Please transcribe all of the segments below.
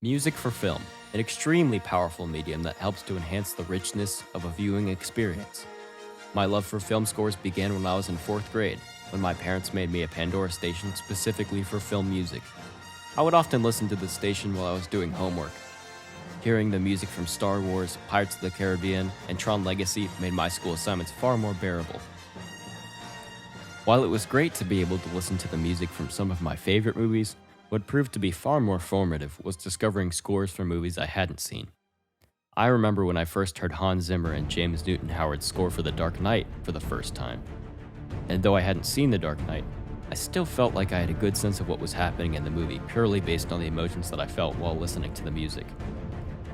Music for film, an extremely powerful medium that helps to enhance the richness of a viewing experience. My love for film scores began when I was in 4th grade, when my parents made me a Pandora station specifically for film music. I would often listen to the station while I was doing homework. Hearing the music from Star Wars, Pirates of the Caribbean, and Tron Legacy made my school assignments far more bearable. While it was great to be able to listen to the music from some of my favorite movies, what proved to be far more formative was discovering scores for movies I hadn't seen. I remember when I first heard Hans Zimmer and James Newton Howard's score for The Dark Knight for the first time. And though I hadn't seen The Dark Knight, I still felt like I had a good sense of what was happening in the movie purely based on the emotions that I felt while listening to the music.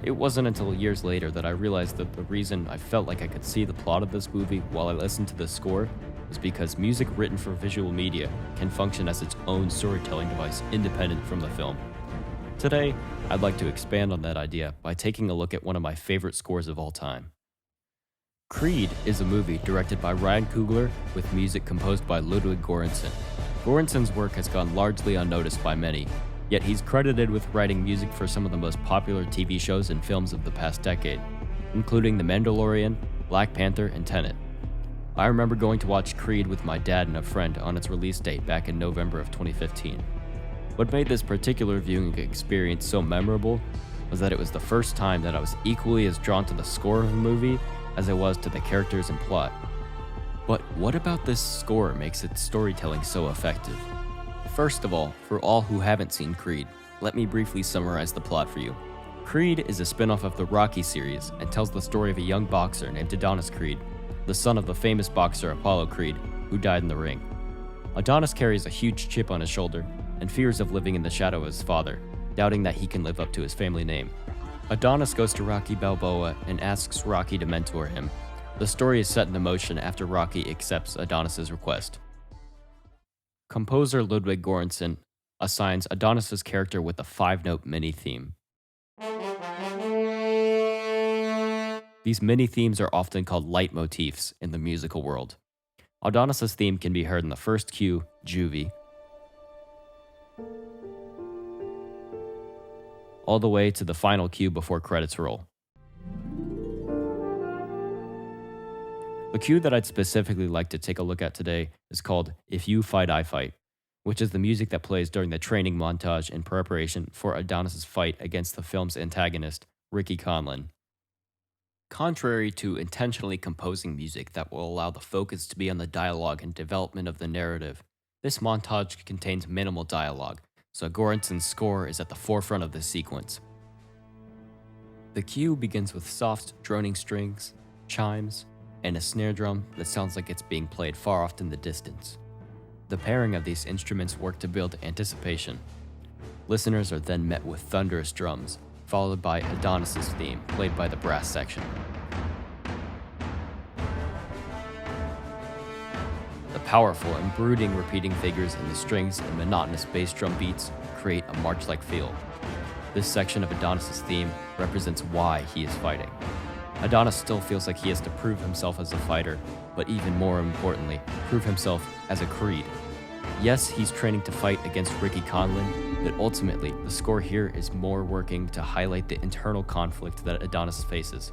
It wasn't until years later that I realized that the reason I felt like I could see the plot of this movie while I listened to the score was because music written for visual media can function as its own storytelling device independent from the film. Today, I'd like to expand on that idea by taking a look at one of my favorite scores of all time. Creed is a movie directed by Ryan Coogler with music composed by Ludwig Göransson. Göransson's work has gone largely unnoticed by many, yet he's credited with writing music for some of the most popular TV shows and films of the past decade, including The Mandalorian, Black Panther, and Tenet. I remember going to watch Creed with my dad and a friend on its release date back in November of 2015. What made this particular viewing experience so memorable was that it was the first time that I was equally as drawn to the score of a movie as I was to the characters and plot. But what about this score makes its storytelling so effective? First of all, for all who haven't seen Creed, let me briefly summarize the plot for you. Creed is a spin-off of the Rocky series and tells the story of a young boxer named Adonis Creed, the son of the famous boxer Apollo Creed, who died in the ring. Adonis carries a huge chip on his shoulder and fears of living in the shadow of his father, doubting that he can live up to his family name. Adonis goes to Rocky Balboa and asks Rocky to mentor him. The story is set into motion after Rocky accepts Adonis's request. Composer Ludwig Göransson assigns Adonis's character with a 5-note mini theme. These mini themes are often called leitmotifs in the musical world. Adonis's theme can be heard in the first cue, Juvie, all the way to the final cue before credits roll. The cue that I'd specifically like to take a look at today is called If You Fight, I Fight, which is the music that plays during the training montage in preparation for Adonis's fight against the film's antagonist, Ricky Conlon. Contrary to intentionally composing music that will allow the focus to be on the dialogue and development of the narrative, this montage contains minimal dialogue, so Göransson's score is at the forefront of this sequence. The cue begins with soft, droning strings, chimes, and a snare drum that sounds like it's being played far off in the distance. The pairing of these instruments work to build anticipation. Listeners are then met with thunderous drums, followed by Adonis's theme, played by the brass section. The powerful and brooding repeating figures in the strings and monotonous bass drum beats create a march-like feel. This section of Adonis's theme represents why he is fighting. Adonis still feels like he has to prove himself as a fighter, but even more importantly, prove himself as a Creed. Yes, he's training to fight against Ricky Conlon, but ultimately, the score here is more working to highlight the internal conflict that Adonis faces,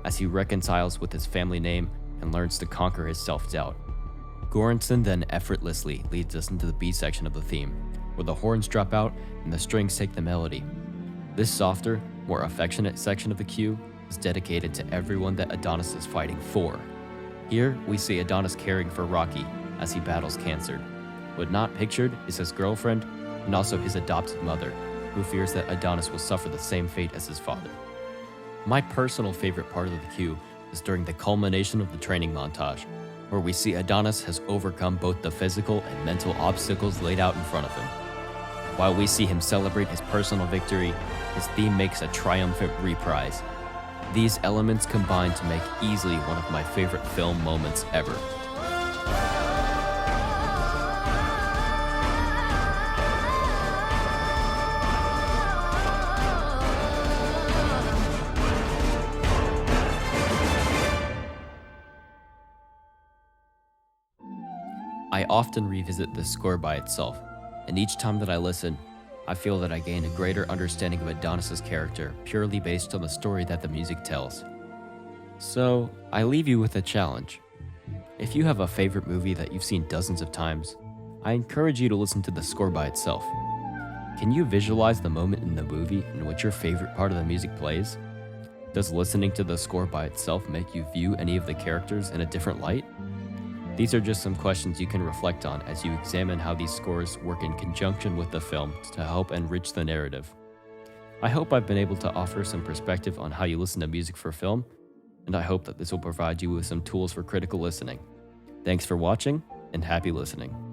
as he reconciles with his family name and learns to conquer his self-doubt. Göransson then effortlessly leads us into the B section of the theme, where the horns drop out and the strings take the melody. This softer, more affectionate section of the cue is dedicated to everyone that Adonis is fighting for. Here, we see Adonis caring for Rocky as he battles cancer. What not pictured is his girlfriend and also his adopted mother, who fears that Adonis will suffer the same fate as his father. My personal favorite part of the cue is during the culmination of the training montage, where we see Adonis has overcome both the physical and mental obstacles laid out in front of him. While we see him celebrate his personal victory, his theme makes a triumphant reprise. These elements combine to make easily one of my favorite film moments ever. I often revisit this score by itself, and each time that I listen, I feel that I gain a greater understanding of Adonis's character purely based on the story that the music tells. So, I leave you with a challenge. If you have a favorite movie that you've seen dozens of times, I encourage you to listen to the score by itself. Can you visualize the moment in the movie in which your favorite part of the music plays? Does listening to the score by itself make you view any of the characters in a different light? These are just some questions you can reflect on as you examine how these scores work in conjunction with the film to help enrich the narrative. I hope I've been able to offer some perspective on how you listen to music for film, and I hope that this will provide you with some tools for critical listening. Thanks for watching, and happy listening.